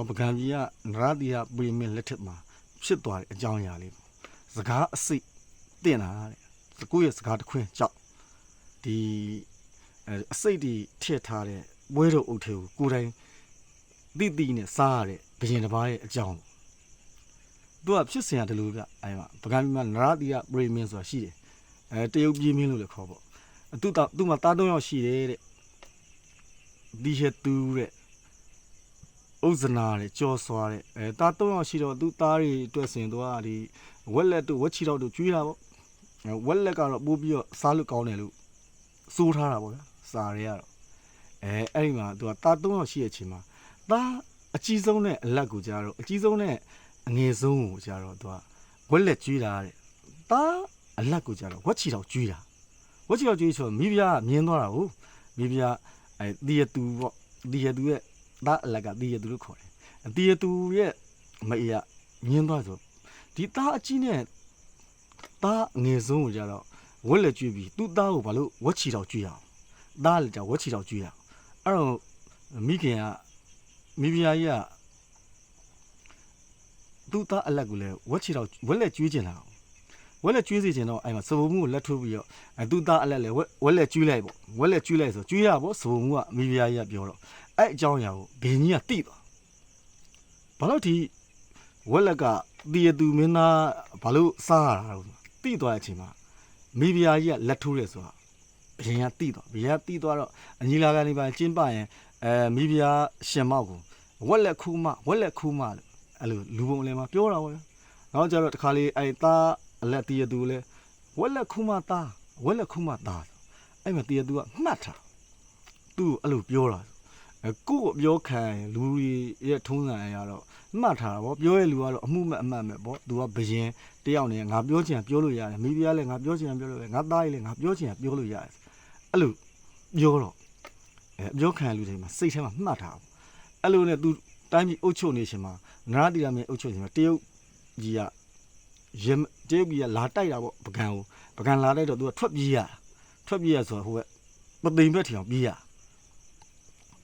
ပကံကြီးကနရတိယပရိမင်းလက်ထက်မှာဖြစ်သွားတဲ့အကြောင်းအရာလေးပေါ့စကားအစိတ်တင်တာတဲ့စကူရဲ့စကားတစ်ခွင်းကြောက်ဒီအစိတ်ဒီထည့်ထားတဲ့ဘွဲတော်အုပ်ထဲကိုကိုယ်တိုင်တိနဲ့စားရတဲ့ဘယင်တစ်ပါးရဲ့အကြောင်းသူကဖြစ်စဉ်ရတယ်လို့ဗျအဲ့မှာပကံကြီးမှာနရတိယပရိမင်းဆိုတာရှိတယ်တရုတ်ပြည်မင်းလို့လည်းခေါ်ပေါ့သူ့မှာတား3ယောက်ရှိတယ်တဲ့ဒီဟက်သူတဲ့ဥဇနာတဲ့ကြောစွာတဲ့တား3ယောက်ရှိတော့သူသားတွေအတွက်ဆိုရင်သူကဒီဝက်လက်တို့ဝက်ချီတော့တို့ကျွေးတာပေါ့ဝက်လက်ကတော့ပိုးပြီးတော့စားလို့ကောင်းတယ်လို့စိုးထားတာပေါ့ဗျာစားရဲကတော့အဲ့ဒီမှာသူကတား3ယောက်ရှိတဲ့အချိန်မှာသားအကြီးဆုံးနဲ့အလက်ကိုကြာတော့အကြီးဆုံးနဲ့အငယ်ဆုံးကိုကြာတော့သူကဝက်လက်ကျွေးတာတဲ့သားအလက်ကိုကြာတော့ဝက်ချီတော့ကျွေးတာဝက်ချီတော့ကျွေးဆိုမိဖုရားမြင်သွားတာဟုတ်မိဖုရားတီရတူပေါ့တီရတူရဲ့သားအလက်ကတီရတူလို့ခေါ်တယ်တီရတူရဲ့မအေးကမြင်သွားဆိုဒီသားအကြီးနဲ့သားငယ်ဆုံးကိုကြတော့ဝက်လက်ကျွေးပြီးသူ့သားကိုဘာလို့ဝက်ချီတော့ကျွေးအောင်သားလည်းကြဝက်ချီတော့ကျွေးအောင်အဲ့တော့မိခင်ကမိဖုရားကြီးကသူ့သားအလက်ကိုလည်းဝက်ချီတော့ဝက်လက်ကျွေးကျင်လာအောင်ဝက်လက်ကျွေးစီခြင်းတော့အဲ့မှာစပုံမှုကိုလက်ထိုးပြီးတော့သူ့သားအလက်လည်းဝက်လက်ကျွေးလိုက်ပေါ့ဝက်လက်ကျွေးလိုက်ဆိုကျွေးရပေါ့စပုံမှုကမိဖုရားကြီးကပြောတော့အဲ့အကြောင်းအရာကိုဘင်းကြီးကတိသွားဘာလို့ဒီဝက်လက်ကတီရသူမင်းသားဘာလို့စားရတာလို့တိသွားတဲ့အချိန်မှာမိဖုရားကြီးကလက်ထိုးတယ်ဆိုတာဘင်းကတိသွားဘင်းကတိသွားတော့အညီလာကနေပါကျင်းပရင်မိဖုရားရှင်မောက်ကိုဝက်လက်ခူးမလို့အဲ့လိုလူပုံလည်းမပြောတာပေါ့နောက်ကျတော့တခါလေအဲ့သားအလက်တီရသူလည်းဝက်လက်ခူးမသားဝက်လက်ခူးမသားအဲ့မှာတီရသူကမှတ်တာသူ့အဲ့လိုပြောတာကို့ပြောခံလူရဲ့ထုံးစံအရာတော့မှတ်ထားတာပေါ့ပြောရလူကတော့အမှုမဲ့အမှတ်မဲ့ပေါ့သူကဘယင်တယောက်နဲ့ငါပြောချင်ပြောလို့ရတယ်မိဖုရားလည်းငါပြောချင်ပြောလို့ရတယ်ငါသားကြီးလည်းငါပြောချင်ပြောလို့ရတယ်အဲ့လိုပြောတော့ပြောခံလူတွေမှာစိတ်ထဲမှာမှတ်ထားပေါ့အဲ့လိုနဲ့သူတိုင်းပြည်အုပ်ချုပ်နေရှင်မှာနရတိရမင်းအုပ်ချုပ်ရှင်မှာတရုတ်ကြီးကလာတိုက်တာပေါ့ပကံလာတိုက်တော့သူကထွက်ပြေးရဆိုတော့ဟိုကမသိမ်ဘက်ထီအောင်ပြေးရ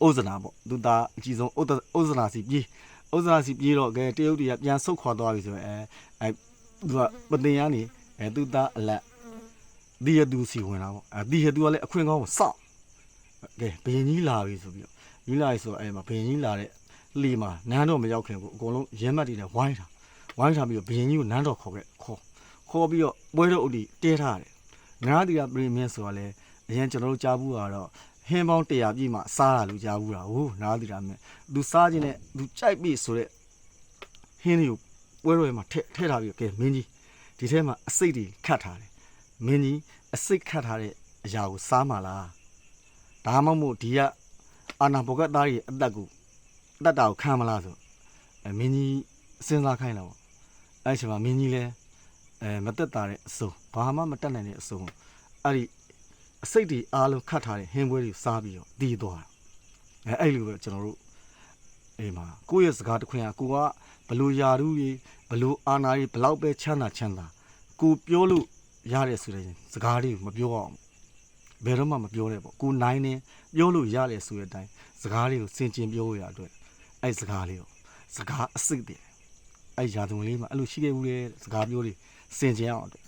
ဥဇနာပေါ့သူသားအကြီးဆုံးဥဇနာစီပြေးတော့ကဲတရုတ်တွေကပြန်ဆုတ်ခွာသွားပြီဆိုရင်သူကမတင်ရနေသူသားအလက်ဒီရသူစီဝင်လာပေါ့ဒီရသူကလည်းအခွင့်ကောင်းကိုစောင့်ကဲဘယင်ကြီးလာပြီဆိုပြီးတော့ကြီးလာပြီဆိုအဲ့မှာဘယင်ကြီးလာတဲ့လီမှာနန်းတော်မရောက်ခင်ကိုအကုန်လုံးရဲမတ်တွေနဲ့ဝိုင်းထားပြီးတော့ဘယင်ကြီးကိုနန်းတော်ခေါ်ပြီးတော့ပွဲတော်ဥတီတဲထားတယ်နရတိယပရိမင်းဆိုတာလည်းအရင်ကျွန်တော်တို့ကြားဘူးကတော့ဟင်းပေါင်း100ပြည့်မှစားတာလို့ကြားဘူးတာဟုတ်နားသီတာမြင်သူစားခြင်းနဲ့သူကြိုက်ပြီဆိုတဲ့ဟင်းတွေကိုပွဲတော်မှာထည့်ထားပြီးကဲမင်းကြီးဒီထဲမှာအစိတ်တွေခတ်ထားတယ်မင်းကြီးအစိတ်ခတ်ထားတဲ့အရာကိုစားမှလားဒါမှမဟုတ်ဒီကအာနာဘောကသားရဲ့အသက်တာကိုခံမလားဆိုမင်းကြီးစဉ်းစားခိုင်းလာပေါ့အဲ့ချိန်မှာမင်းကြီးလဲမတက်တာတဲ့အစုံဘာမှမတက်နိုင်တဲ့အစုံအဲ့ဒီအစိတ်တွေအားလုံးခတ်ထားတဲ့ဟင်းပွဲတွေစားပြီးတော့တည်သွားတာအဲ့လိုပဲကျွန်တော်တို့အိမ်မှာကိုယ့်ရဲ့စကားတစ်ခွင်ကကိုကဘလို့ယာရုတွေဘလို့အာနာတွေဘလောက်ပဲချမ်းသာကိုပြောလို့ရတဲ့ဆိုတဲ့စကားလေးကိုမပြောအောင်ဘယ်တော့မှမပြောနဲ့ပေါ့ကိုနိုင်နေပြောလို့ရတယ်ဆိုတဲ့အတိုင်းစကားလေးကိုစင်ကျင်ပြောရတဲ့အတွက်အဲ့စကားလေးကိုစကားအစိတ်တွေအဲ့ယာသူလေးမှာအဲ့လိုရှိခဲ့ဘူးလေစကားပြောလေးစင်ကျင်အောင်အတွက်